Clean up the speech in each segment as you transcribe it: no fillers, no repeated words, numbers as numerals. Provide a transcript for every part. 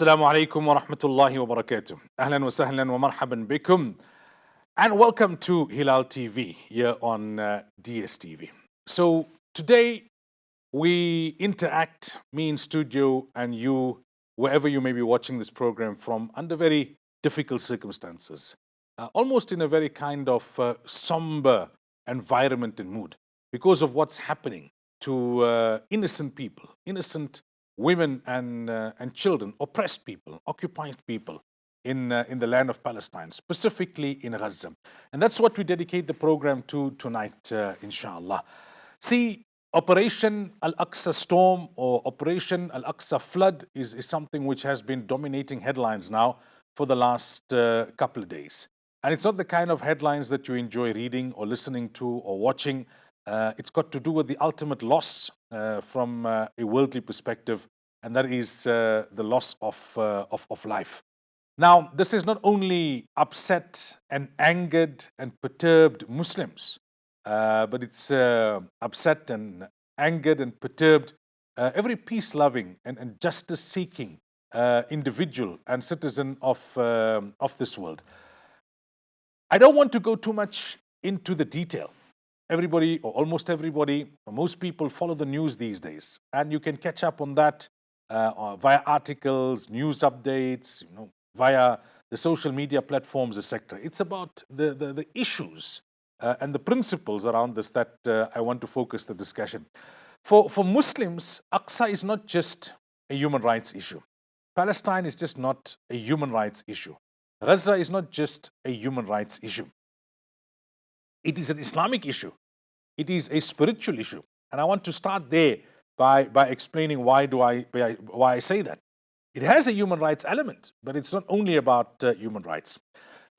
Assalamu alaikum wa rahmatullahi wa barakatuh. Ahlan wa sahlan wa marhaban bikum. And welcome to Hilaal TV here on DSTV. So today we interact, me in studio and you, wherever you may be watching this program from, under very difficult circumstances, almost in a very kind of somber environment and mood because of what's happening to innocent people, innocent women and children, oppressed people, occupied people in the land of Palestine, specifically in Gaza. And that's what we dedicate the program to tonight, inshallah. See, Operation Al-Aqsa Storm or Operation Al-Aqsa Flood is something which has been dominating headlines now for the last couple of days. And it's not the kind of headlines that you enjoy reading or listening to or watching. It's got to do with the ultimate loss from a worldly perspective, and that is the loss of life. Now, this has not only upset and angered and perturbed Muslims, but it's upset and angered and perturbed every peace-loving and justice-seeking individual and citizen of this world. I don't want to go too much into the detail. Everybody, or almost everybody, or most people follow the news these days, and you can catch up on that via articles, news updates, via the social media platforms, etc. It's about the issues and the principles around this that I want to focus the discussion. For Muslims, Aqsa is not just a human rights issue. Palestine is just not a human rights issue. Gaza is not just a human rights issue. It is an Islamic issue. It is a spiritual issue. And I want to start there by explaining why I say that. It has a human rights element, but it's not only about human rights.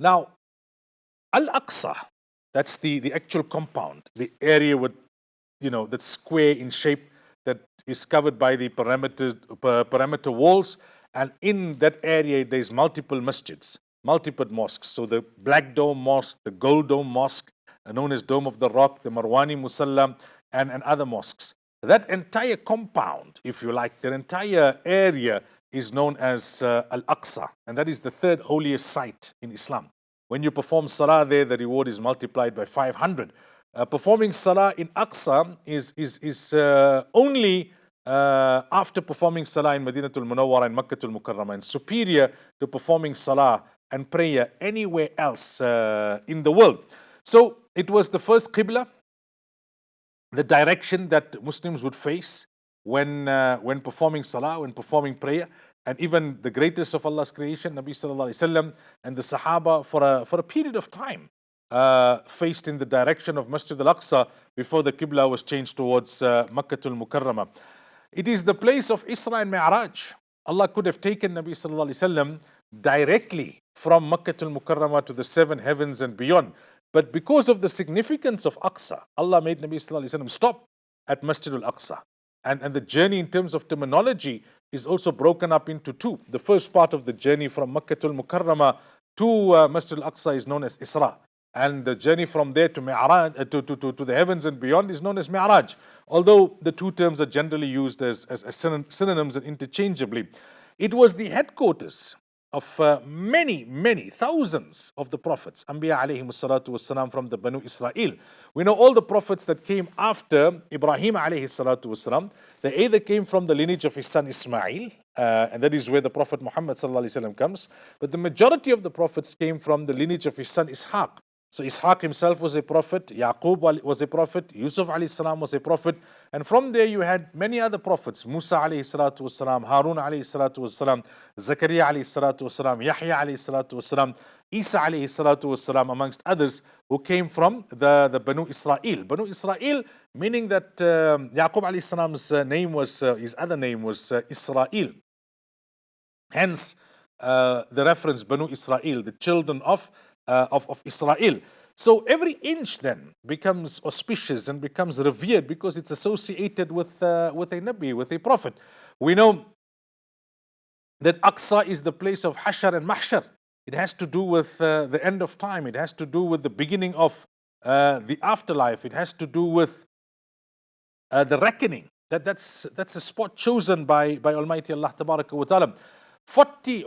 Now, Al-Aqsa, that's the actual compound, the area with, that's square in shape, that is covered by the perimeter walls. And in that area, there's multiple masjids, multiple mosques. So the Black Dome Mosque, the Gold Dome Mosque, known as Dome of the Rock, the Marwani Musalla, and other mosques. That entire compound, if you like, that entire area is known as Al-Aqsa, and that is the third holiest site in Islam. When you perform salah there, the reward is multiplied by 500. Performing salah in Aqsa is only after performing salah in Madinatul Munawwara and Makkatul Mukarramah, and superior to performing salah and prayer anywhere else in the world. So it was the first Qibla, the direction that Muslims would face when performing salah, when performing prayer. And even the greatest of Allah's creation, Nabi Sallallahu Alaihi Wasallam, and the Sahaba for a period of time faced in the direction of Masjid al-Aqsa before the Qibla was changed towards Makkatul Mukarramah. It is the place of Isra and Mi'raj. Allah could have taken Nabi Sallallahu Alaihi Wasallam directly from Makkatul Mukarramah to the seven heavens and beyond. But because of the significance of Aqsa, Allah made Nabi Sallallahu Alaihi Wasallam stop at Masjid al-Aqsa. And the journey in terms of terminology is also broken up into two. The first part of the journey from Makkatul Mukarramah to Masjid al-Aqsa is known as Isra. And the journey from there to Mi'raj, to the heavens and beyond is known as Mi'raj. Although the two terms are generally used as synonyms and interchangeably. It was the headquarters of many thousands of the prophets, Anbiya alayhi salatu wassalam, from the Banu Israel. We know all the prophets that came after Ibrahim alayhi salatu wassalam, they either came from the lineage of his son Ismail, and that is where the Prophet Muhammad sallallahu alaihi wasallam comes, but the majority of the prophets came from the lineage of his son Ishaq. So Ishaq himself was a prophet, Yaqub was a prophet, Yusuf alayhi salam was a prophet, and from there you had many other prophets, Musa alayhi salatu wasalam, Harun alayhi salatu wasalam, Zakaria alayhi salatu wasalam, Yahya alayhi salatu wasalam, Isa alayhi salatu wasalam, amongst others who came from the Banu Israel. Banu Israel, meaning that Yaqub alayhi salam's name was, his other name was Israel. Hence the reference Banu Israel, the children of Israel. So every inch then becomes auspicious and becomes revered because it's associated with a Nabi, with a prophet. We know that Aqsa is the place of Hashar and Mahshar. It has to do with the end of time. It has to do with the beginning of the afterlife. It has to do with the reckoning. That's a spot chosen by Almighty Allah Tabaraka wa Ta'ala. 4,000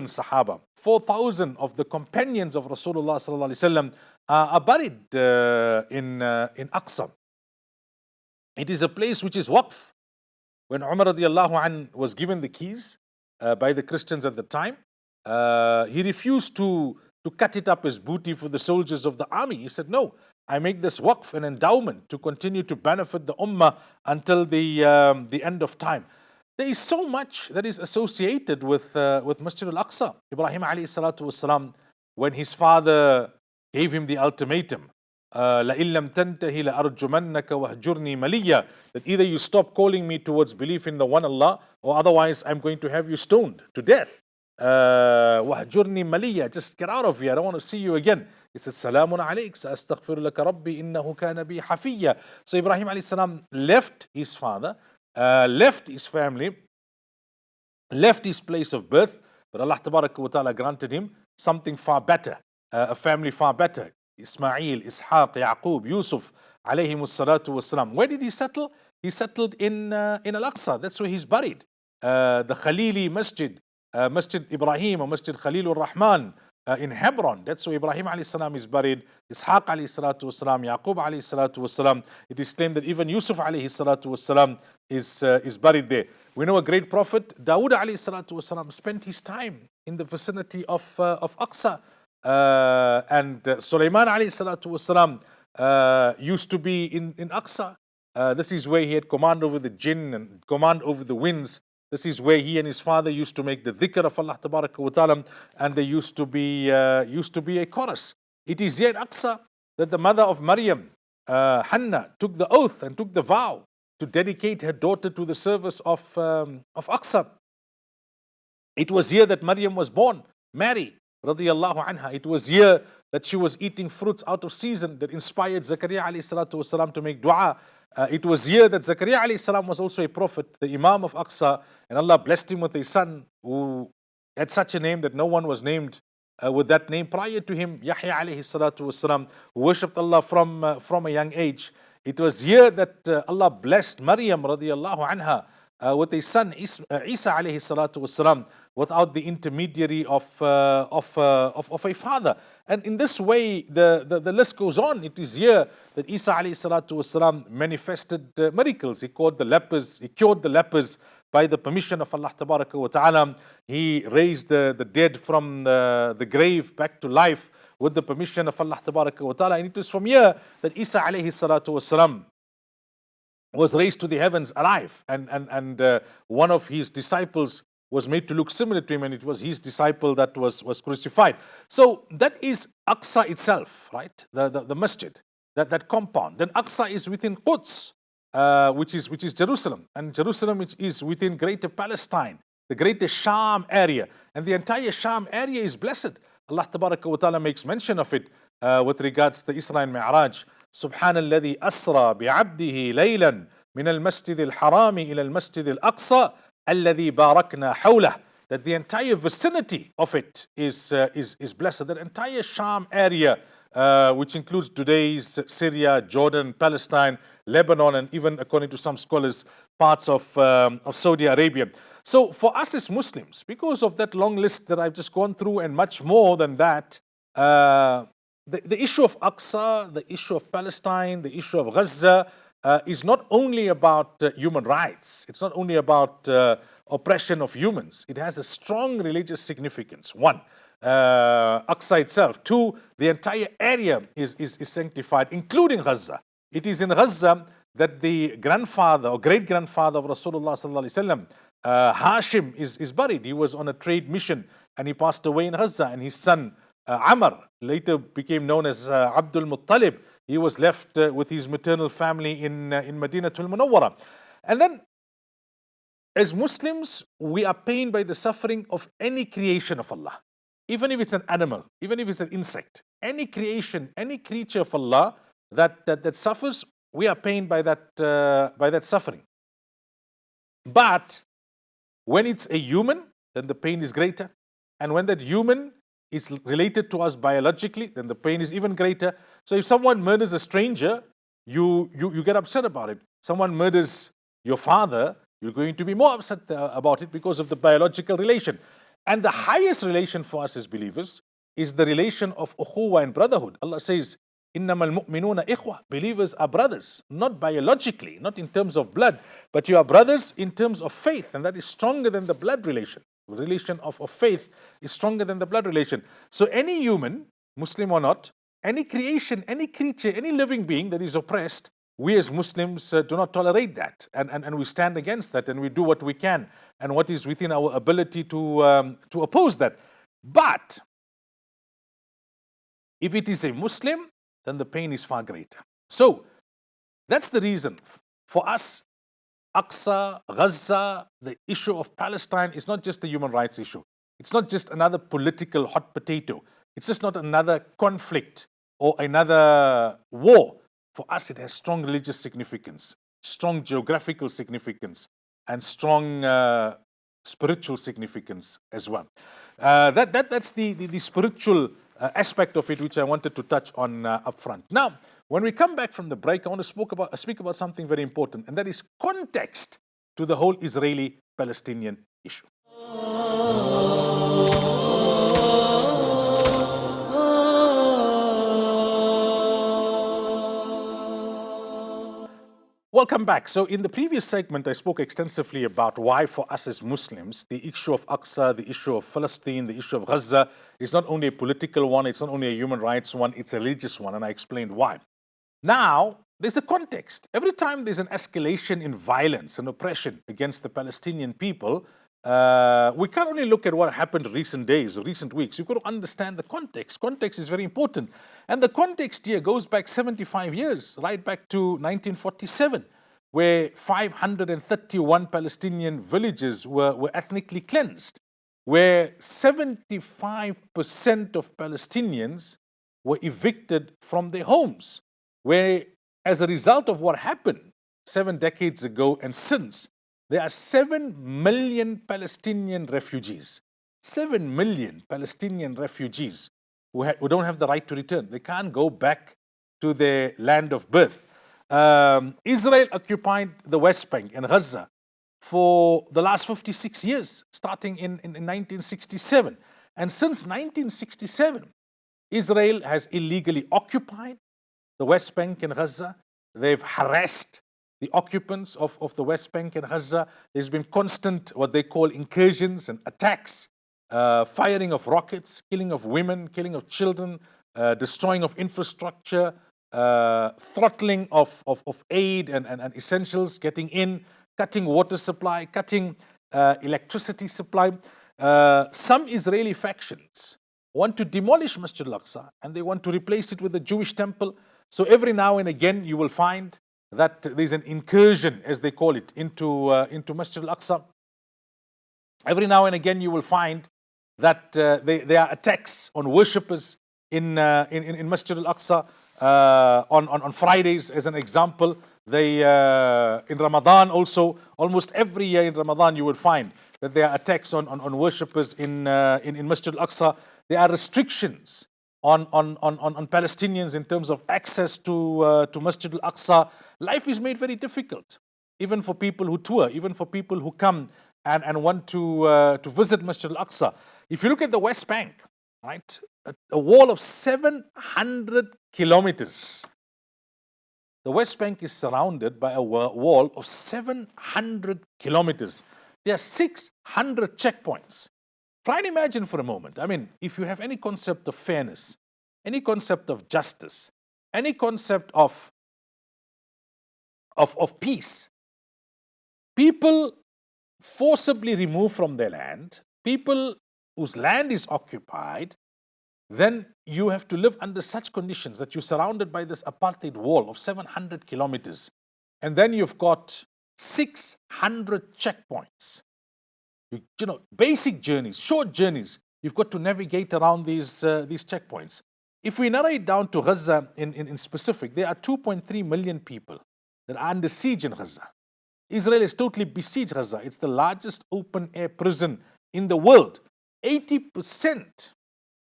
Sahaba, 4,000 of the companions of Rasulullah sallallahu alaihi wasallam are buried in Aqsa. It is a place which is waqf. When Umar radiallahu an was given the keys by the Christians at the time, he refused to cut it up as booty for the soldiers of the army. He said, no, I make this waqf, an endowment to continue to benefit the ummah until the end of time. There is so much that is associated with Masjid al-Aqsa. Ibrahim alayhi salatu wasalam, when his father gave him the ultimatum, لَإِن لَمْ تَنْتَهِ لَأَرْجُمَنَّكَ وَهْجُرْنِي مَلِيًّا, that either you stop calling me towards belief in the one Allah, or otherwise I'm going to have you stoned to death. وَهْجُرْنِي مَلِيًّا, just get out of here, I don't want to see you again. He said, سَلَامٌ عَلَيْكَ سَأَسْتَغْفِرُ لَكَ رَبِّي إِنَّهُ كَانَ بِي حَفِيًّا. So Ibrahim alayhi salam left his father, left his family, left his place of birth, but Allah Tabaraka wa Ta'ala granted him something far better, a family far better. Ismail, Ishaq, Yaqub, Yusuf, alayhimus salatu wassalam. Where did he settle? He settled in Al-Aqsa. That's where he's buried. The Khalili Masjid, Masjid Ibrahim or Masjid Khalilur Rahman in Hebron. That's where Ibrahim alayhi salam is buried. Ishaq alayhi salatu wassalam, Yaqub alayhi salatu wassalam. It is claimed that even Yusuf alayhi salatu wassalam is buried there. We know a great prophet, Dawood alayhi salatu wassalam, spent his time in the vicinity of Aqsa. And Sulieman alayhi salatu wasalam used to be in Aqsa. This is where he had command over the jinn and command over the winds. This is where he and his father used to make the dhikr of Allah Tabaraka wa Ta'ala, and there used to be a chorus. It is here in Aqsa that the mother of Maryam, Hannah, took the oath and took the vow to dedicate her daughter to the service of Aqsa. It was here that Maryam was born, Mary radiyallahu anha. It was here that she was eating fruits out of season that inspired Zakaria alayhi salatu wasalam to make dua. It was here that Zakaria alayhi salam was also a prophet, the Imam of Aqsa, and Allah blessed him with a son who had such a name that no one was named with that name prior to him, Yahya alayhi salatu wasalam, who worshipped Allah from a young age. It was here that Allah blessed Maryam radiyallahu anha with a son, Isa alayhi salatu wasalam, without the intermediary of a father. And in this way, the list goes on. It is here that Isa alayhi salatu wasalam manifested miracles. He cured the lepers by the permission of Allah Tabaraka wa Ta'ala. He raised the dead from the grave back to life with the permission of Allah Tabaraka wa Ta'ala. And it is from here that Isa alayhi salatu wasalam was raised to the heavens alive. And one of his disciples was made to look similar to him, and it was his disciple that was crucified. So that is Aqsa itself, right? The masjid, that compound. Then Aqsa is within Quds, which is Jerusalem, and Jerusalem which is within Greater Palestine, the Greater Sham area, and the entire Sham area is blessed. Allah Tabaraka wa Ta'ala makes mention of it with regards to the Isra and Mi'raj. سبحان الذي أسرى بعبده ليلا من المسجد الحرام إلى المسجد الأقصى الذي باركنا حوله. That the entire vicinity of it is blessed. That entire Sham area, which includes today's Syria, Jordan, Palestine, Lebanon, and even, according to some scholars, parts of Saudi Arabia. So for us as Muslims, because of that long list that I've just gone through and much more than that, the issue of Aqsa, the issue of Palestine, the issue of Gaza is not only about human rights. It's not only about oppression of humans. It has a strong religious significance. One, Aqsa itself. Two, the entire area is sanctified, including Gaza. It is in Gaza that the grandfather or great-grandfather of Rasulullah sallallahu alaihi wasallam, Hashim, is buried. He was on a trade mission and he passed away in Gaza, and his son Amr later became known as Abdul Muttalib. He was left with his maternal family in Madinatul Munawwara. And then, as Muslims, we are pained by the suffering of any creation of Allah, even if it's an animal, even if it's an insect, any creation, any creature of Allah that suffers, we are pained by that suffering. But when it's a human, then the pain is greater, and when that human is related to us biologically, then the pain is even greater. So if someone murders a stranger, you get upset about it. Someone murders your father, you're going to be more upset about it because of the biological relation. And the highest relation for us as believers is the relation of ukhuwa and brotherhood. Allah says, إِنَّمَا الْمُؤْمِنُونَ إِخْوَةٌ. Believers are brothers, not biologically, not in terms of blood, but you are brothers in terms of faith, and that is stronger than the blood relation. The relation of faith is stronger than the blood relation. So any human, Muslim or not, any creation, any creature, any living being that is oppressed, we as Muslims do not tolerate that, and we stand against that, and we do what we can and what is within our ability to oppose that. But if it is a Muslim, then the pain is far greater. So that's the reason for us. Aqsa, Gaza, the issue of Palestine is not just a human rights issue. It's not just another political hot potato. It's just not another conflict or another war. For us, it has strong religious significance, strong geographical significance, and strong spiritual significance as well. That's the spiritual aspect of it, which I wanted to touch on up front. Now, when we come back from the break, I want to speak about something very important, and that is context to the whole Israeli-Palestinian issue. Welcome back. So in the previous segment, I spoke extensively about why for us as Muslims, the issue of Aqsa, the issue of Palestine, the issue of Gaza is not only a political one, it's not only a human rights one, it's a religious one, and I explained why. Now, there's a context. Every time there's an escalation in violence and oppression against the Palestinian people, we can't only look at what happened recent days or recent weeks. You've got to understand the context. Context is very important. And the context here goes back 75 years, right back to 1947, where 531 Palestinian villages were ethnically cleansed, where 75% of Palestinians were evicted from their homes, where as a result of what happened 7 decades ago and since, there are 7 million Palestinian refugees. 7 million Palestinian refugees who don't have the right to return. They can't go back to their land of birth. Israel occupied the West Bank and Gaza for the last 56 years, starting in 1967. And since 1967, Israel has illegally occupied the West Bank and Gaza. They've harassed the occupants of the West Bank and Gaza. There's been constant, what they call incursions and attacks, firing of rockets, killing of women, killing of children, destroying of infrastructure, throttling of aid and essentials getting in, cutting water supply, cutting electricity supply. Some Israeli factions want to demolish Masjid al-Aqsa and they want to replace it with a Jewish temple. So every now and again you will find that there's an incursion, as they call it, into Masjid al-Aqsa. Every now and again you will find that there are attacks on worshippers in Masjid al-Aqsa on Fridays, as an example. They in Ramadan also, almost every year in Ramadan you will find that there are attacks on worshippers in Masjid al-Aqsa. There are restrictions on Palestinians in terms of access to Masjid al-Aqsa. Life is made very difficult, even for people who tour, even for people who come and want to visit Masjid al-Aqsa. If you look at the West Bank, right, a wall of 700 kilometers. The West Bank is surrounded by a wall of 700 kilometers. There are 600 checkpoints. Try and imagine for a moment. I mean, if you have any concept of fairness, any concept of justice, any concept of peace, people forcibly removed from their land, people whose land is occupied, then you have to live under such conditions that you're surrounded by this apartheid wall of 700 kilometers. And then you've got 600 checkpoints. You know, basic journeys, short journeys, you've got to navigate around these checkpoints. If we narrow it down to Gaza in specific, there are 2.3 million people that are under siege in Gaza. Israel is totally besieged Gaza. It's the largest open-air prison in the world. 80%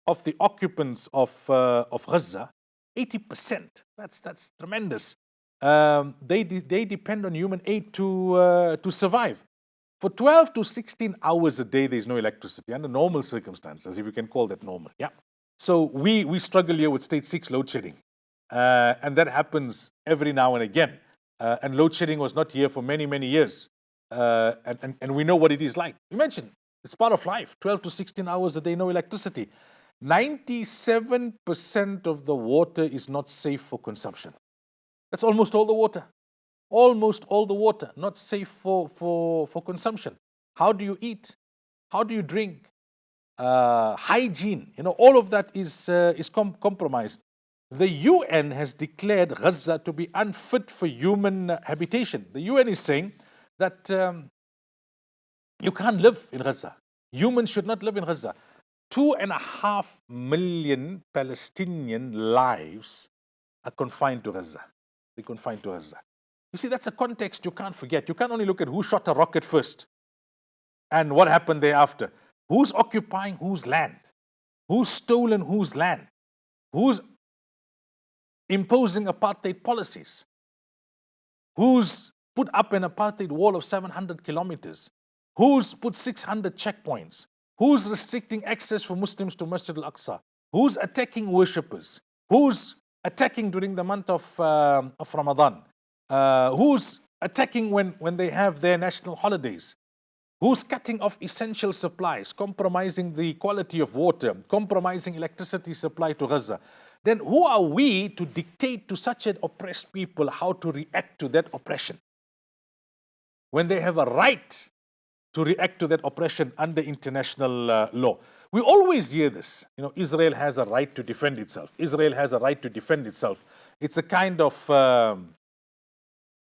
of the occupants of Gaza, 80%, that's tremendous, They depend on human aid to survive. For 12 to 16 hours a day, there's no electricity under normal circumstances, if you can call that normal. Yeah. So we struggle here with state 6 load shedding. And that happens every now and again. And load shedding was not here for many, many years. And we know what it is like. Imagine, it's part of life. 12 to 16 hours a day, no electricity. 97% of the water is not safe for consumption. That's almost all the water. Almost all the water, not safe for consumption. How do you eat? How do you drink? Hygiene, all of that is compromised. The UN has declared Gaza to be unfit for human habitation. The UN is saying that you can't live in Gaza. Humans should not live in Gaza. 2.5 million Palestinian lives are confined to Gaza. They're confined to Gaza. You see, that's a context you can't forget. You can't only look at who shot a rocket first and what happened thereafter. Who's occupying whose land? Who's stolen whose land? Who's imposing apartheid policies? Who's put up an apartheid wall of 700 kilometers? Who's put 600 checkpoints? Who's restricting access for Muslims to Masjid al-Aqsa? Who's attacking worshippers? Who's attacking during the month of Ramadan? Who's attacking when they have their national holidays? Who's cutting off essential supplies, compromising the quality of water, compromising electricity supply to Gaza? Then who are we to dictate to such an oppressed people how to react to that oppression? When they have a right to react to that oppression under international law. We always hear this. Israel has a right to defend itself. Israel has a right to defend itself. It's a kind of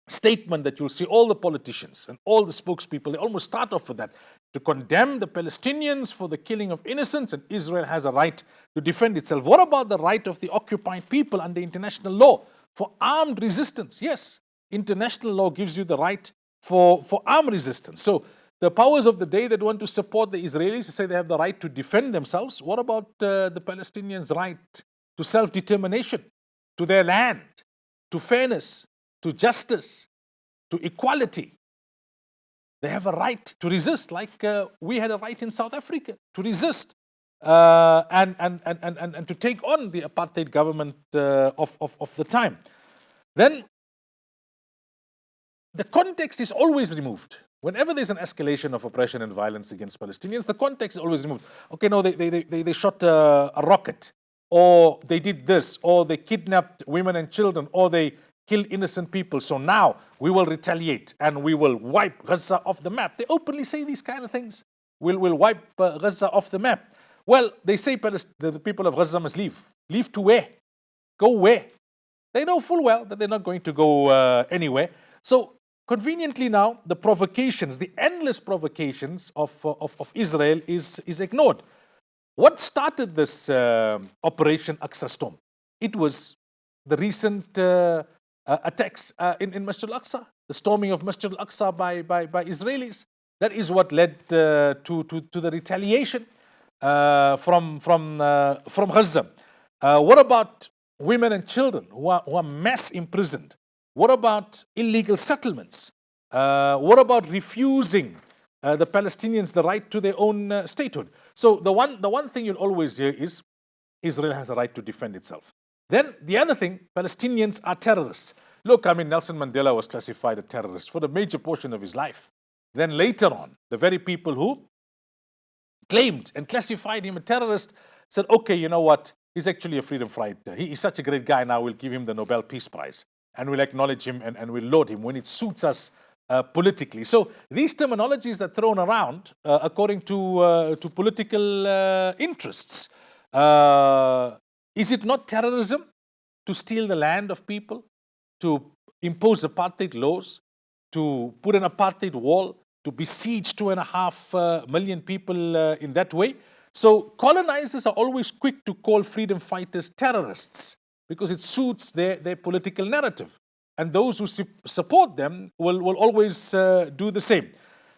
statement that you'll see all the politicians and all the spokespeople, they almost start off with that, to condemn the Palestinians for the killing of innocents, and Israel has a right to defend itself. What about the right of the occupied people under international law for armed resistance? Yes, international law gives you the right for armed resistance. So the powers of the day that want to support the Israelis say they have the right to defend themselves. What about the Palestinians' right to self-determination, to their land, to fairness, to justice, to equality? They have a right to resist, like we had a right in South Africa to resist and to take on the apartheid government of the time. Then the context is always removed. Whenever there's an escalation of oppression and violence against Palestinians, the context is always removed. Okay, no, they shot a rocket, or they did this, or they kidnapped women and children, or they killed innocent people. So now we will retaliate and we will wipe Gaza off the map. They openly say these kind of things. We'll wipe Gaza off the map. Well, they say the people of Gaza must leave. Leave to where? Go where? They know full well that they're not going to go anywhere. So conveniently now, the provocations, the endless provocations of Israel is ignored. What started this Operation Aqsa Storm? It was the recent attacks in Masjid al-Aqsa, the storming of Masjid al-Aqsa by Israelis. That is what led to the retaliation from Gaza. What about women and children who are mass imprisoned? What about illegal settlements? What about refusing the Palestinians the right to their own statehood? So the one thing you'll always hear is Israel has a right to defend itself. Then the other thing, Palestinians are terrorists. Look, Nelson Mandela was classified a terrorist for the major portion of his life. Then later on, the very people who claimed and classified him a terrorist said, okay, you know what? He's actually a freedom fighter. He's such a great guy now, we'll give him the Nobel Peace Prize. And we'll acknowledge him and we'll laud him when it suits us politically. So these terminologies are thrown around according to political interests. Is it not terrorism to steal the land of people, to impose apartheid laws, to put an apartheid wall, to besiege 2.5 million people in that way? So colonizers are always quick to call freedom fighters terrorists because it suits their political narrative. And those who support them will always do the same.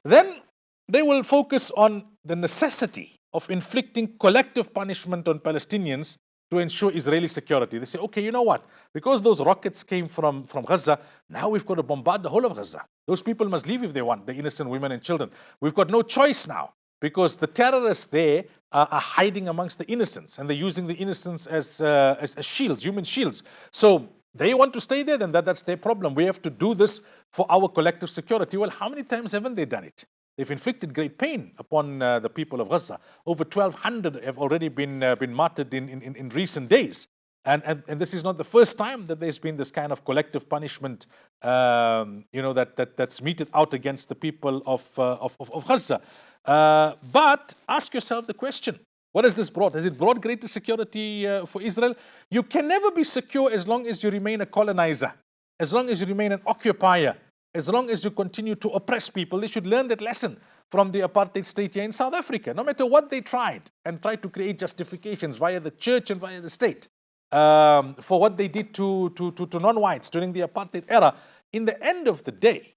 Then they will focus on the necessity of inflicting collective punishment on Palestinians to ensure Israeli security. They say, okay, you know what? Because those rockets came from Gaza, now we've got to bombard the whole of Gaza. Those people must leave if they want, the innocent women and children. We've got no choice now because the terrorists there are hiding amongst the innocents, and they're using the innocents as shields, human shields. So they want to stay there, then that's their problem. We have to do this for our collective security. Well, how many times haven't they done it? They've inflicted great pain upon the people of Gaza. Over 1,200 have already been martyred in recent days. And this is not the first time that there's been this kind of collective punishment, that's meted out against the people of Gaza. But ask yourself the question, what has this brought? Has it brought greater security for Israel? You can never be secure as long as you remain a colonizer, as long as you remain an occupier, as long as you continue to oppress people. They should learn that lesson from the apartheid state here in South Africa. No matter what they tried to create justifications via the church and via the state for what they did to non-whites during the apartheid era, in the end of the day,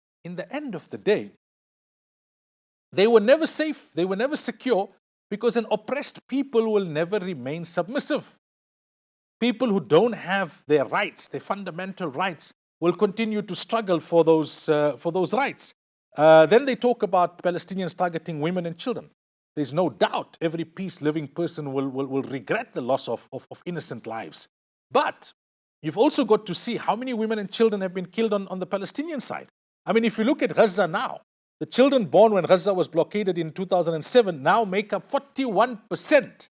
they were never safe, they were never secure, because an oppressed people will never remain submissive. People who don't have their rights, their fundamental rights, will continue to struggle for those rights. Then they talk about Palestinians targeting women and children. There's no doubt every peace-living person will regret the loss of innocent lives. But you've also got to see how many women and children have been killed on the Palestinian side. I mean, if you look at Gaza now, the children born when Gaza was blockaded in 2007 now make up 41%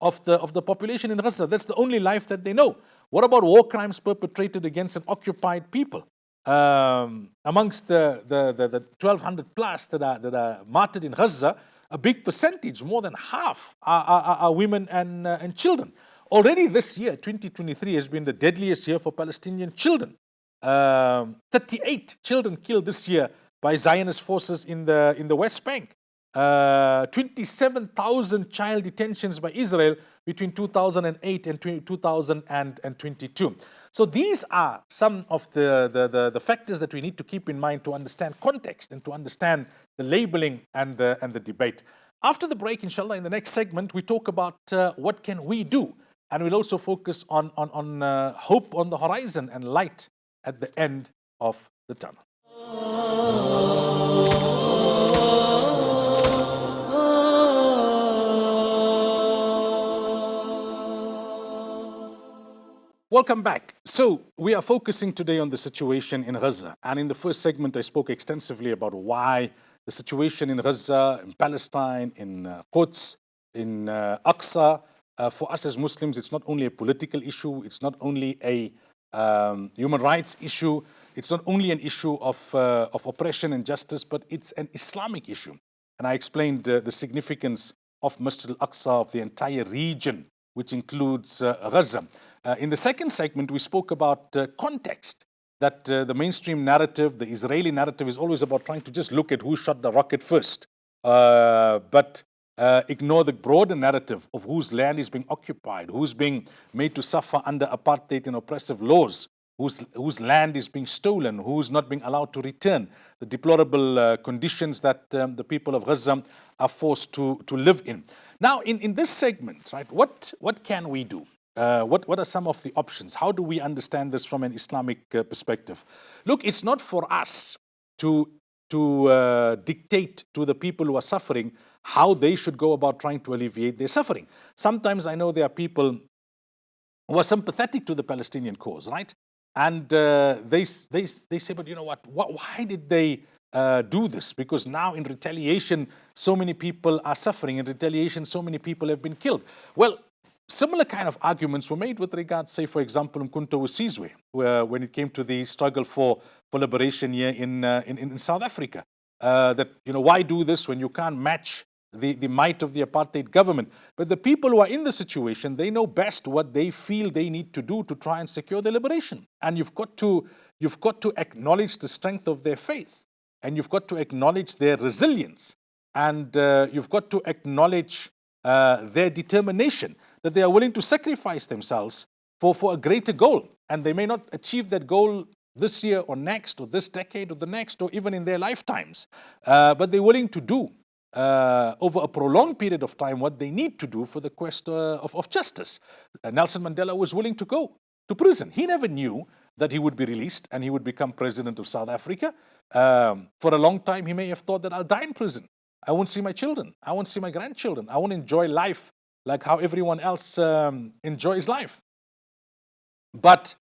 of the population in Gaza. That's the only life that they know. What about war crimes perpetrated against an occupied people? Amongst the 1,200 plus that are martyred in Gaza, a big percentage, more than half, are women and children. Already this year, 2023, has been the deadliest year for Palestinian children. 38 children killed this year by Zionist forces in the West Bank. 27,000 child detentions by Israel between 2008 and 2022. So these are some of the factors that we need to keep in mind to understand context and to understand the labeling and the debate. After the break, inshallah, in the next segment, we talk about what can we do, and we'll also focus on hope on the horizon and light at the end of the tunnel. Welcome back. So we are focusing today on the situation in Gaza. And in the first segment, I spoke extensively about why the situation in Gaza, in Palestine, in Quds, in Aqsa, for us as Muslims, it's not only a political issue, it's not only a human rights issue, it's not only an issue of oppression and justice, but it's an Islamic issue. And I explained the significance of Masjid al-Aqsa, of the entire region, which includes Gaza. In the second segment, we spoke about context, that the mainstream narrative, the Israeli narrative, is always about trying to just look at who shot the rocket first, but ignore the broader narrative of whose land is being occupied, who's being made to suffer under apartheid and oppressive laws, whose land is being stolen, who's not being allowed to return, the deplorable conditions that the people of Gaza are forced to live in. Now, in this segment, right, what can we do? What are some of the options? How do we understand this from an Islamic perspective? Look, it's not for us to dictate to the people who are suffering how they should go about trying to alleviate their suffering. Sometimes I know there are people who are sympathetic to the Palestinian cause, right? And they say, but you know what? Why did they do this? Because now in retaliation, so many people are suffering. In retaliation, so many people have been killed. Well, similar kind of arguments were made with regards, say, for example, Mkhonto weSizwe, where when it came to the struggle for liberation here in South Africa. That, you know, why do this when you can't match the might of the apartheid government? But the people who are in the situation, they know best what they feel they need to do to try and secure their liberation. And you've got to acknowledge the strength of their faith, and you've got to acknowledge their resilience, and you've got to acknowledge their determination, that they are willing to sacrifice themselves for a greater goal. And they may not achieve that goal this year or next or this decade or the next or even in their lifetimes, but they're willing to do over a prolonged period of time what they need to do for the quest of justice. Nelson Mandela was willing to go to prison. He never knew that he would be released and he would become president of South Africa. For a long time, he may have thought that I'll die in prison. I won't see my children. I won't see my grandchildren. I won't enjoy life like how everyone else enjoys life. But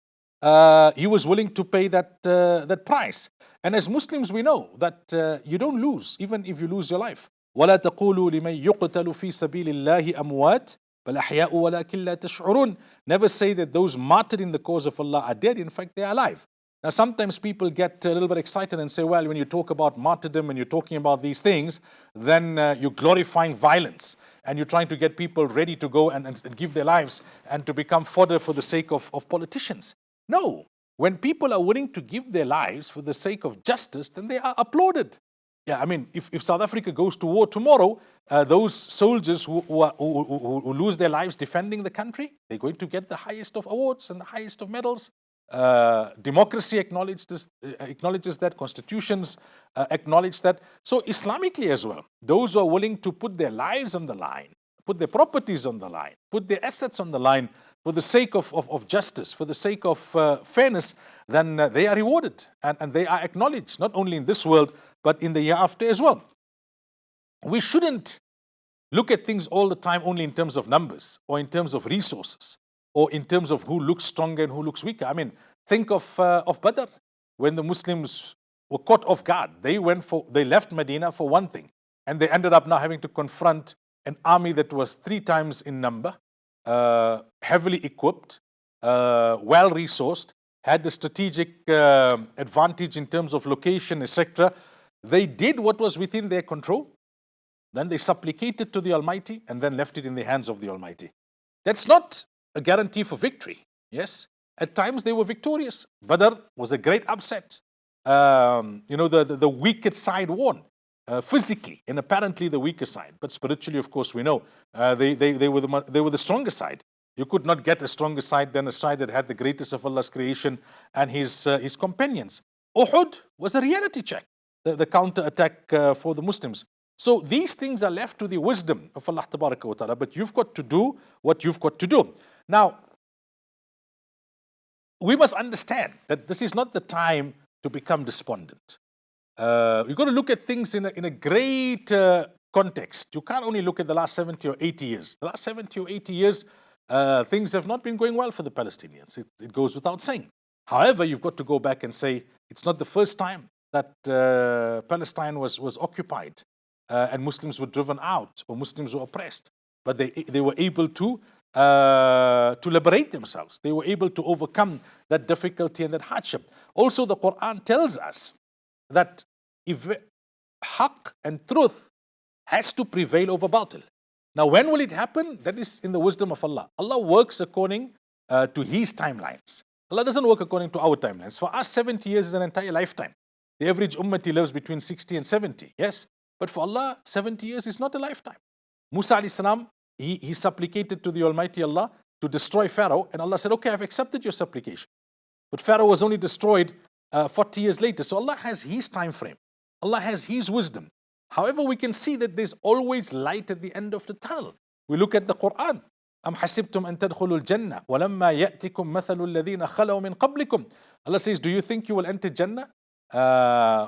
he was willing to pay that price. And as Muslims, we know that you don't lose, even if you lose your life. وَلَا تَقُولُوا لِمَنْ يُقْتَلُ فِي سَبِيلِ اللَّهِ أَمْوَاتٍ بَلْ أَحْيَاءٌ وَلَكِنْ لَا تَشْعُرُونَ. Never say that those martyred in the cause of Allah are dead. In fact, they are alive. Now, sometimes people get a little bit excited and say, well, when you talk about martyrdom and you're talking about these things, then you're glorifying violence and you're trying to get people ready to go and give their lives and to become fodder for the sake of politicians. No, when people are willing to give their lives for the sake of justice, then they are applauded. Yeah, I mean, if South Africa goes to war tomorrow, those soldiers who lose their lives defending the country, they're going to get the highest of awards and the highest of medals. Democracy acknowledges that, constitutions acknowledge that. So Islamically as well, those who are willing to put their lives on the line, put their properties on the line, put their assets on the line for the sake of justice, for the sake of fairness, then they are rewarded and they are acknowledged, not only in this world, but in the year after as well. We shouldn't look at things all the time only in terms of numbers or in terms of resources or in terms of who looks stronger and who looks weaker. I mean, think of Badr, when the Muslims were caught off guard. They left Medina for one thing, and they ended up now having to confront an army that was 3 times in number, heavily equipped, well-resourced, had the strategic advantage in terms of location, etc. They did what was within their control. Then they supplicated to the Almighty and then left it in the hands of the Almighty. That's not a guarantee for victory. Yes, at times they were victorious. Badr was a great upset. The weaker side won physically, and apparently the weaker side. But spiritually, of course, we know they were the stronger side. You could not get a stronger side than a side that had the greatest of Allah's creation and his companions. Uhud was a reality check, the counter-attack for the Muslims. So these things are left to the wisdom of Allah Tabaraka wa Ta'ala, but you've got to do what you've got to do. Now, we must understand that this is not the time to become despondent. You've got to look at things in a great context. You can't only look at the last 70 or 80 years. The last 70 or 80 years, things have not been going well for the Palestinians. It goes without saying. However, you've got to go back and say it's not the first time that Palestine was occupied and Muslims were driven out or Muslims were oppressed. But they were able to liberate themselves. They were able to overcome that difficulty and that hardship. Also, the Quran tells us that if haqq and truth has to prevail over batil. Now, when will it happen? That is in the wisdom of Allah. Allah works according to His timelines. Allah doesn't work according to our timelines. For us, 70 years is an entire lifetime. The average ummati lives between 60 and 70, yes? But for Allah, 70 years is not a lifetime. Musa alayhi salam, he supplicated to the Almighty Allah to destroy Pharaoh, and Allah said, okay, I've accepted your supplication. But Pharaoh was only destroyed 40 years later. So Allah has His time frame. Allah has His wisdom. However, we can see that there's always light at the end of the tunnel. We look at the Quran. أَمْ حَسِبْتُمْ أَن تَدْخُلُوا الْجَنَّةَ وَلَمَّا يَأْتِكُمْ مَثَلُ الَّذِينَ خَلَوْا مِنْ قَبْلِكُمْ. Allah says, do you think you will enter Jannah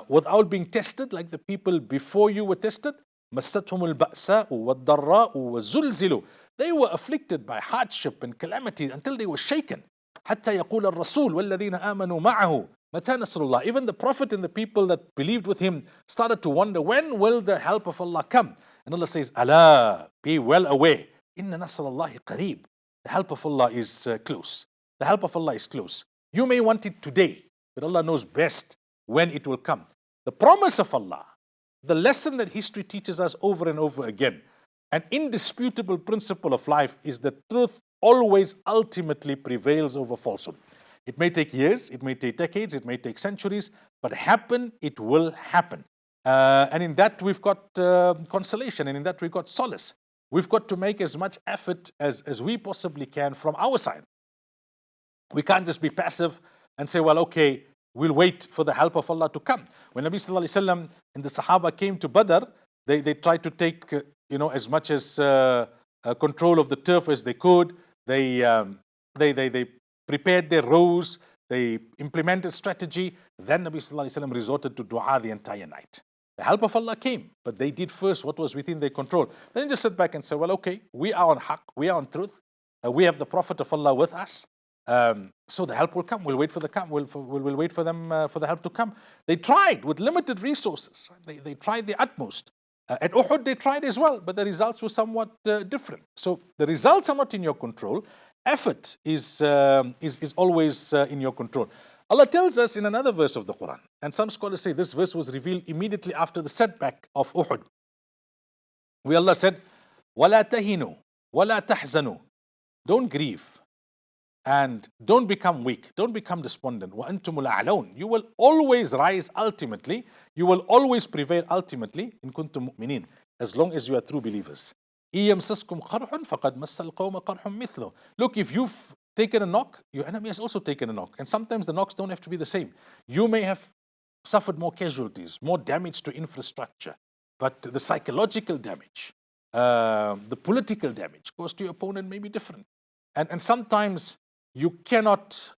without being tested like the people before you were tested? مَسَّتْهُمُ الْبَأْسَاءُ وَالضَّرَّاءُ وَالزُّلْزِلُوا. They were afflicted by hardship and calamity until they were shaken. حَتَّى يَقُولَ الرَّسُولُ وَالَّذِينَ آمَنُوا مَعَهُ مَتَى نَصْرُ اللَّهِ. Even the Prophet and the people that believed with him started to wonder, when will the help of Allah come? And Allah says, Allah, be well aware. Inna nasr Allahi qareeb. The help of Allah is close. The help of Allah is close. You may want it today, but Allah knows best when it will come. The promise of Allah, the lesson that history teaches us over and over again, an indisputable principle of life is that truth always ultimately prevails over falsehood. It may take years, it may take decades, it may take centuries, but happen, it will happen. And in that we've got consolation, and in that we've got solace. We've got to make as much effort as we possibly can from our side. We can't just be passive and say, well, okay, we'll wait for the help of Allah to come. When Nabi Sallallahu Alaihi Wasallam and the Sahaba came to Badr, They tried to take as much as control of the turf as they could. They prepared their rows. They implemented strategy. Then Nabi Sallallahu Alaihi Wasallam resorted to dua the entire night. The help of Allah came, but they did first what was within their control. Then just sit back and say, well, okay, we are on haqq, we are on truth. We have the Prophet of Allah with us. So the help will come. We'll wait for we'll wait for them for the help to come. They tried with limited resources. They tried the utmost. At Uhud, they tried as well, but the results were somewhat different. So the results are not in your control. Effort is always in your control. Allah tells us in another verse of the Quran, and some scholars say this verse was revealed immediately after the setback of Uhud, where Allah said, وَلَا تَهِنُوا وَلَا تَحْزَنُوا. Don't grieve and don't become weak, don't become despondent. وَأَنْتُمُ الْأَعْلَوْنَ. You will always rise ultimately, you will always prevail ultimately, in kuntum mu'minin, as long as you are true believers. إِيَمْسَسْكُمْ قَرْحٌ فَقَدْ مَسَّ الْقَوْمَ قَرْحٌ مِثْلُهُ. Look, if you've taken a knock, your enemy has also taken a knock. And sometimes the knocks don't have to be the same. You may have suffered more casualties, more damage to infrastructure, but the psychological damage, the political damage caused to your opponent may be different. And sometimes you cannot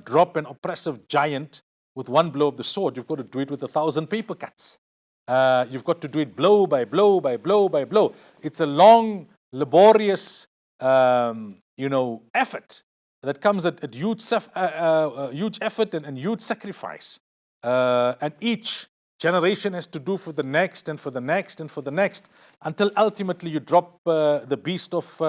drop an oppressive giant with one blow of the sword. You've got to do it with 1,000 paper cuts. You've got to do it blow by blow by blow by blow. It's a long, laborious, effort that comes at huge effort and huge sacrifice. And each generation has to do for the next and for the next and for the next, until ultimately you drop the beast of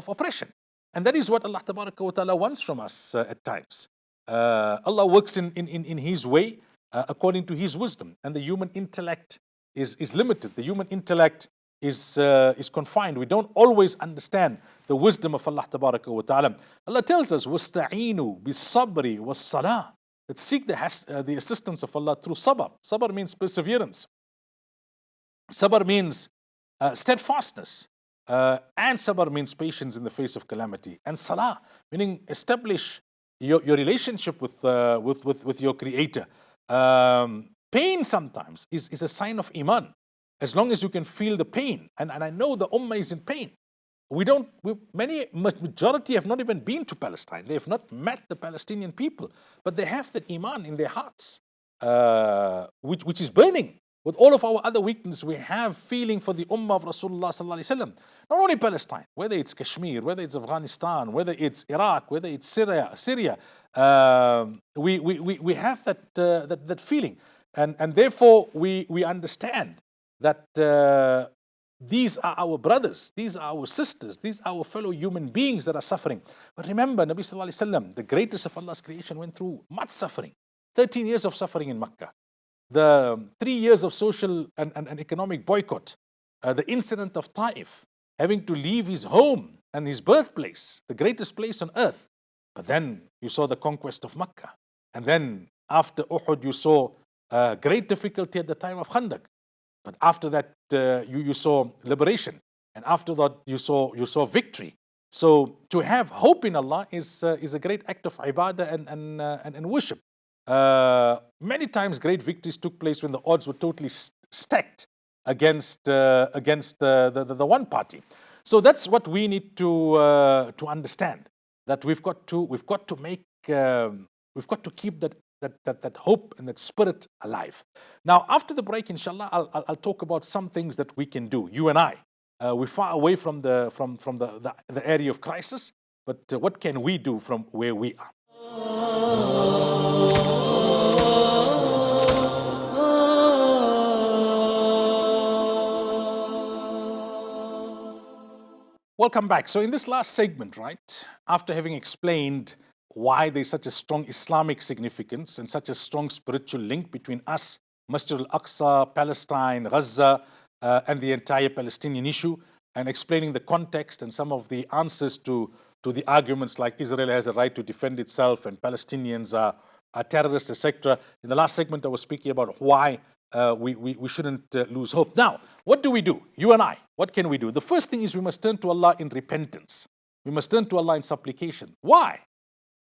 oppression. And that is what Allah Tabaraka wa Ta'ala wants from us at times. Allah works in His way, according to His wisdom. And the human intellect is limited. The human intellect is confined. We don't always understand the wisdom of Allah Tabaraka wa Ta'ala. Allah tells us, وَاسْتَعِينُوا بِالصَّبْرِ وَالصَّلَاةِ. That seek the assistance of Allah through sabr. Sabr means perseverance. Sabr means steadfastness. And sabr means patience in the face of calamity. And salah, meaning establish your relationship with your Creator. Pain sometimes is a sign of iman, as long as you can feel the pain. And I know the ummah is in pain. Majority have not even been to Palestine. They have not met the Palestinian people, but they have that iman in their hearts, which is burning. With all of our other weakness, we have feeling for the ummah of Rasulullah sallallahu alaihi wasallam. Not only Palestine, whether it's Kashmir, whether it's Afghanistan, whether it's Iraq, whether it's Syria, we have that feeling, and therefore we understand that these are our brothers, these are our sisters, these are our fellow human beings that are suffering. But remember, Nabi sallallahu alaihi wasallam, the greatest of Allah's creation, went through much suffering. 13 years of suffering in Makkah. The 3 years of social and economic boycott, the incident of Taif, having to leave his home and his birthplace, the greatest place on earth. But then you saw the conquest of Makkah. And then after Uhud, you saw great difficulty at the time of Khandaq. But after that, you saw liberation. And after that, you saw victory. So to have hope in Allah is a great act of ibadah and worship. Many times great victories took place when the odds were totally stacked against the one party. So that's what we need to understand, that we've got to keep that hope and that spirit alive. Now, after the break, inshallah, I'll talk about some things that we can do. You and I, we're far away from the area of crisis, but what can we do from where we are? Welcome back. So in this last segment, right, after having explained why there's such a strong Islamic significance and such a strong spiritual link between us, Masjid al-Aqsa, Palestine, Gaza, and the entire Palestinian issue, and explaining the context and some of the answers to the arguments like Israel has a right to defend itself and Palestinians are terrorists, etc. In the last segment, I was speaking about why we shouldn't lose hope. Now, what do we do? You and I, what can we do? The first thing is we must turn to Allah in repentance. We must turn to Allah in supplication. Why?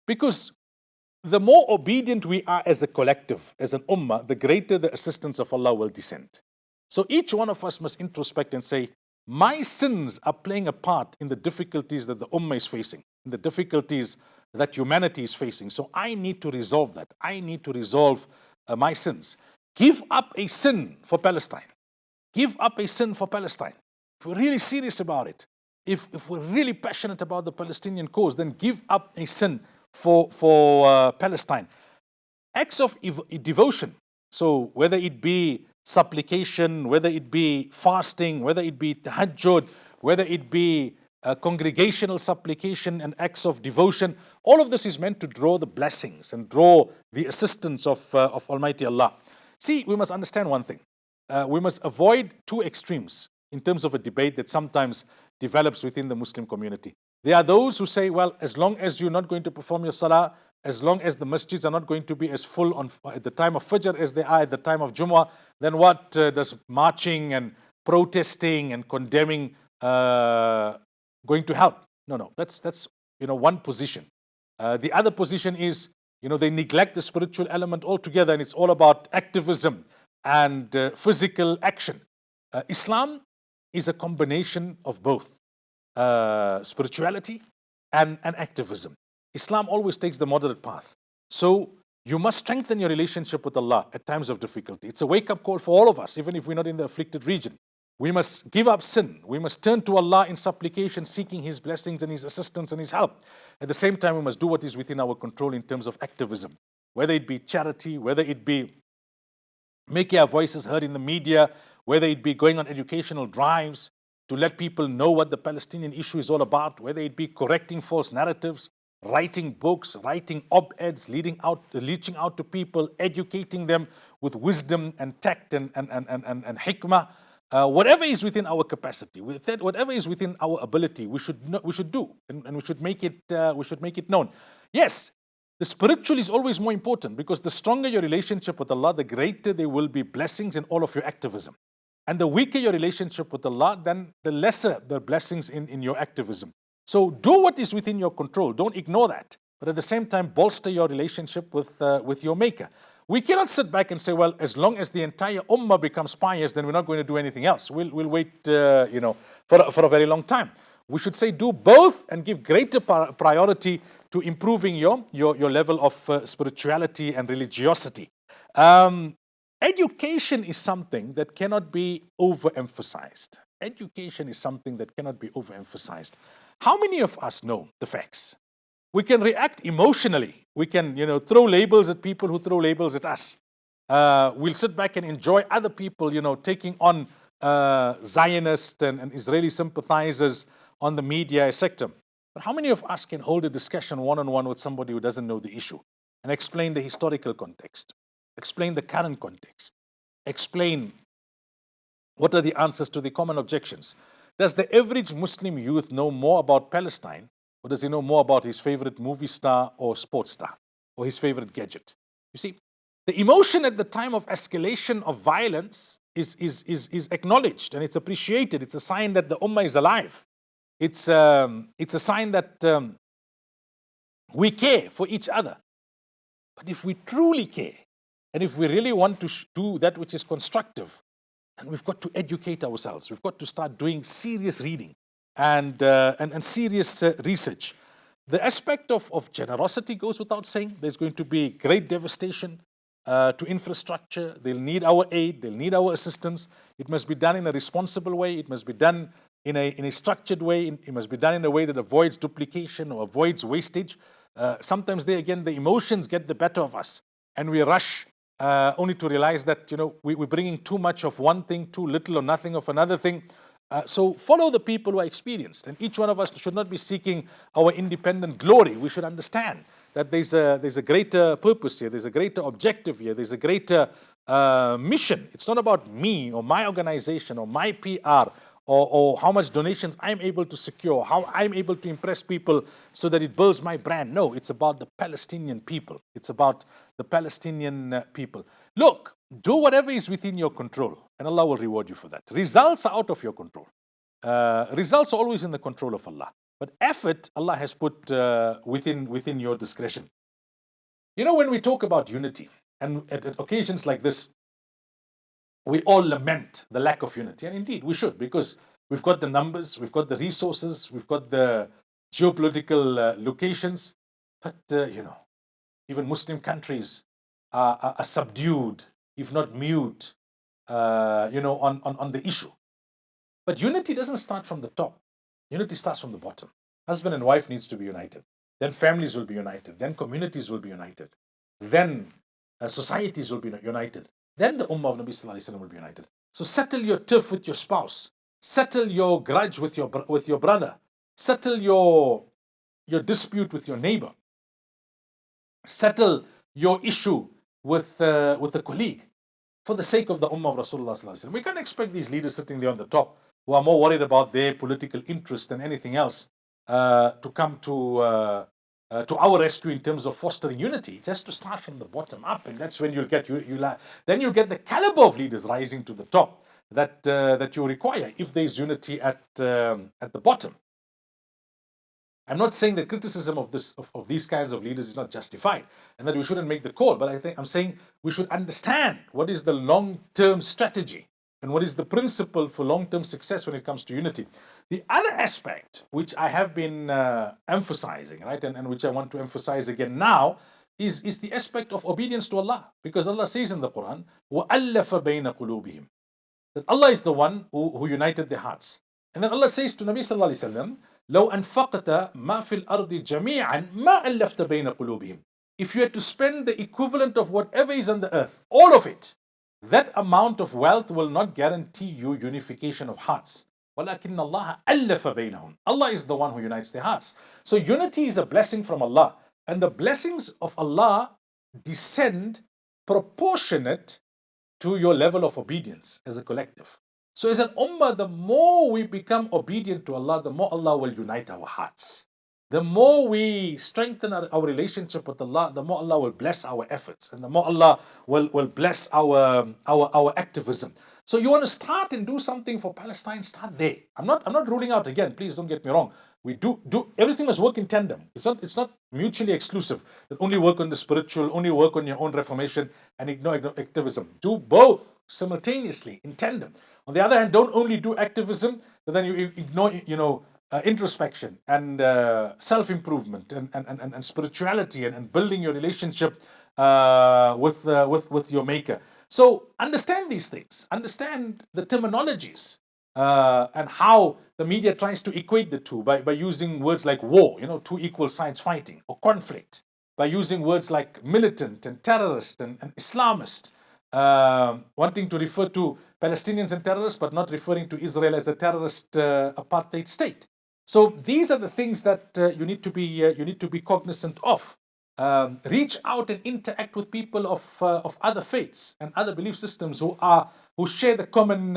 Because the more obedient we are as a collective, as an ummah, the greater the assistance of Allah will descend. So each one of us must introspect and say, my sins are playing a part in the difficulties that the Ummah is facing, in the difficulties that humanity is facing. So I need to resolve that. I need to resolve my sins. Give up a sin for Palestine. Give up a sin for Palestine. If we're really serious about it, if we're really passionate about the Palestinian cause, then give up a sin for Palestine. Acts of devotion. So whether it be supplication, whether it be fasting, whether it be tahajjud, whether it be congregational supplication and acts of devotion, all of this is meant to draw the blessings and draw the assistance of Almighty Allah. See, we must understand one thing. We must avoid two extremes in terms of a debate that sometimes develops within the Muslim community. There are those who say, well, as long as you're not going to perform your salah, as long as the masjids are not going to be as full at the time of Fajr as they are at the time of Jummah, then what does marching and protesting and condemning going to help? No. That's one position. The other position is, they neglect the spiritual element altogether, and it's all about activism and physical action. Islam is a combination of both spirituality and activism. Islam always takes the moderate path. So you must strengthen your relationship with Allah at times of difficulty. It's a wake-up call for all of us, even if we're not in the afflicted region. We must give up sin. We must turn to Allah in supplication, seeking His blessings and His assistance and His help. At the same time, we must do what is within our control in terms of activism, whether it be charity, whether it be making our voices heard in the media, whether it be going on educational drives to let people know what the Palestinian issue is all about, whether it be correcting false narratives, writing books, writing op-eds, reaching out to people, educating them with wisdom and tact and hikmah. Whatever is within our capacity, whatever is within our ability, we should do, and we should make it known. Yes, the spiritual is always more important, because the stronger your relationship with Allah, the greater there will be blessings in all of your activism. And the weaker your relationship with Allah, then the lesser the blessings in your activism. So do what is within your control. Don't ignore that. But at the same time, bolster your relationship with your Maker. We cannot sit back and say, well, as long as the entire Ummah becomes pious, then we're not going to do anything else. We'll wait, for a very long time. We should say do both and give greater priority to improving your level of spirituality and religiosity. Education is something that cannot be overemphasized. Education is something that cannot be overemphasized. How many of us know the facts? We can react emotionally. We can, throw labels at people who throw labels at us. We'll sit back and enjoy other people, taking on Zionist and Israeli sympathizers on the media sector. But how many of us can hold a discussion one-on-one with somebody who doesn't know the issue and explain the historical context, explain the current context, explain what are the answers to the common objections? Does the average Muslim youth know more about Palestine, or does he know more about his favorite movie star or sports star or his favorite gadget? You see, the emotion at the time of escalation of violence is acknowledged and it's appreciated. It's a sign that the Ummah is alive. It's a sign that we care for each other. But if we truly care, and if we really want to do that which is constructive, then we've got to educate ourselves. We've got to start doing serious reading and serious research. The aspect of generosity goes without saying. There's going to be great devastation to infrastructure. They'll need our aid. They'll need our assistance. It must be done in a responsible way. It must be done in a structured way. It must be done in a way that avoids duplication or avoids wastage. Sometimes the emotions get the better of us, and we rush only to realize that we're bringing too much of one thing, too little or nothing of another thing. So follow the people who are experienced, and each one of us should not be seeking our independent glory. We should understand that there's a greater purpose here, there's a greater objective here, there's a greater mission. It's not about me or my organization or my PR or how much donations I'm able to secure, how I'm able to impress people so that it builds my brand. No, it's about the Palestinian people. It's about the Palestinian people. Look, do whatever is within your control, and Allah will reward you for that. Results are out of your control. Results are always in the control of Allah. But effort, Allah has put within your discretion. When we talk about unity, and at occasions like this, we all lament the lack of unity. And indeed, we should, because we've got the numbers, we've got the resources, we've got the geopolitical locations. But, even Muslim countries are subdued, if not mute, on the issue. But unity doesn't start from the top. Unity starts from the bottom. Husband and wife needs to be united. Then families will be united. Then communities will be united. Then societies will be united. Then the Ummah of Nabi Sallallahu Alaihi Wasallam will be united. So settle your tiff with your spouse. Settle your grudge with your brother. Settle your dispute with your neighbor. Settle your issue with a colleague for the sake of the Ummah of Rasulullah Sallallahu Alaihi Wasallam. We can't expect these leaders sitting there on the top who are more worried about their political interest than anything else to come to our rescue in terms of fostering unity. It has to start from the bottom up, and that's when you'll get then you'll get the caliber of leaders rising to the top that you require if there is unity at the bottom. I'm not saying that criticism of these kinds of leaders is not justified and that we shouldn't make the call, but I'm saying we should understand what is the long-term strategy and what is the principle for long-term success when it comes to unity. The other aspect, which I have been emphasizing, right, and which I want to emphasize again now, is the aspect of obedience to Allah. Because Allah says in the Quran, وَأَلَّفَ بَيْنَ قُلُوبِهِمْ, that Allah is the one who united their hearts. And then Allah says to Nabi Sallallahu Alaihi Wasallam, لو أنفقت ما في الأرض جميعا ما ألفت بين قلوبهم. If you had to spend the equivalent of whatever is on the earth, all of it, that amount of wealth will not guarantee you unification of hearts. ولكن الله ألف بينهم. Allah is the one who unites their hearts. So unity is a blessing from Allah, and the blessings of Allah descend proportionate to your level of obedience as a collective. So as an ummah, the more we become obedient to Allah, the more Allah will unite our hearts. The more we strengthen our relationship with Allah, the more Allah will bless our efforts, and the more Allah will bless our activism. So you want to start and do something for Palestine, start there. I'm not ruling out again, please don't get me wrong. We do everything must work in tandem. It's not mutually exclusive. That only work on the spiritual, only work on your own reformation and ignore activism. Do both simultaneously in tandem. On the other hand, don't only do activism, but then you ignore, introspection and self-improvement and spirituality and building your relationship with your maker. So understand these things. Understand the terminologies and how the media tries to equate the two by using words like war, two equal sides fighting, or conflict, by using words like militant and terrorist and Islamist, wanting to refer to Palestinians and terrorists, but not referring to Israel as a terrorist apartheid state. So these are the things that you need to be cognizant of. Reach out and interact with people of other faiths and other belief systems who share the common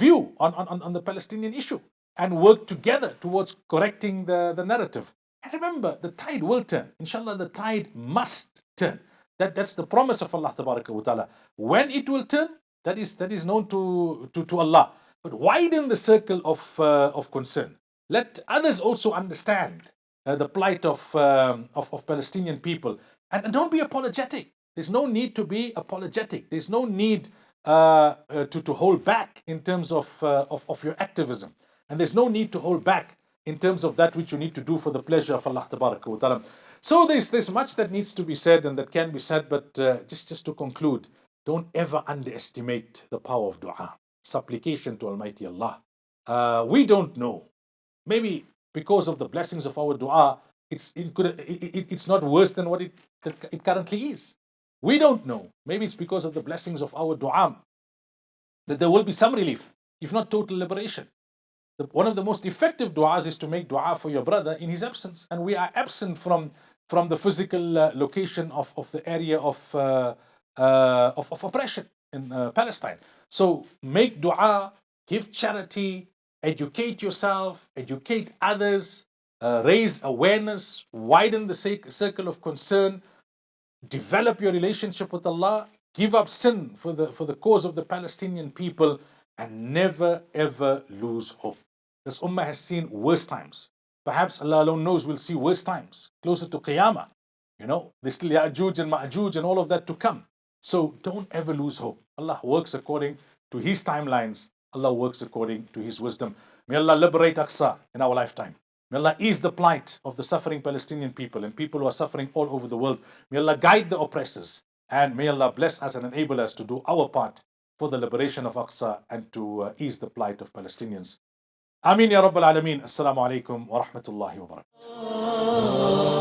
view on the Palestinian issue, and work together towards correcting the narrative. And remember, the tide will turn. Inshallah, the tide must turn. That's the promise of Allah Tabaraka wa Ta'ala. When it will turn, that is known to Allah. But widen the circle of concern. Let others also understand the plight of Palestinian people. And don't be apologetic. There's no need to be apologetic. There's no need to hold back in terms of your activism. And there's no need to hold back in terms of that which you need to do for the pleasure of Allah Tabaraka wa Ta'ala. So there's much that needs to be said and that can be said, but just to conclude, don't ever underestimate the power of dua, supplication to Almighty Allah. We don't know. Maybe because of the blessings of our dua, it's not worse than what it currently is. We don't know. Maybe it's because of the blessings of our dua that there will be some relief, if not total liberation. One of the most effective du'as is to make dua for your brother in his absence. And we are absent from the physical location of the area of oppression in Palestine. So make dua, give charity, educate yourself, educate others, raise awareness, widen the circle of concern, develop your relationship with Allah, give up sin for the cause of the Palestinian people, and never ever lose hope. This ummah has seen worse times. Perhaps Allah alone knows we'll see worse times, closer to Qiyamah. There's still Ya'juj and Ma'juj and all of that to come. So don't ever lose hope. Allah works according to His timelines. Allah works according to His wisdom. May Allah liberate Aqsa in our lifetime. May Allah ease the plight of the suffering Palestinian people and people who are suffering all over the world. May Allah guide the oppressors. And may Allah bless us and enable us to do our part for the liberation of Aqsa and to ease the plight of Palestinians. Ameen ya Rabbal Alameen. Assalamu alaikum wa rahmatullahi wa barakatuh.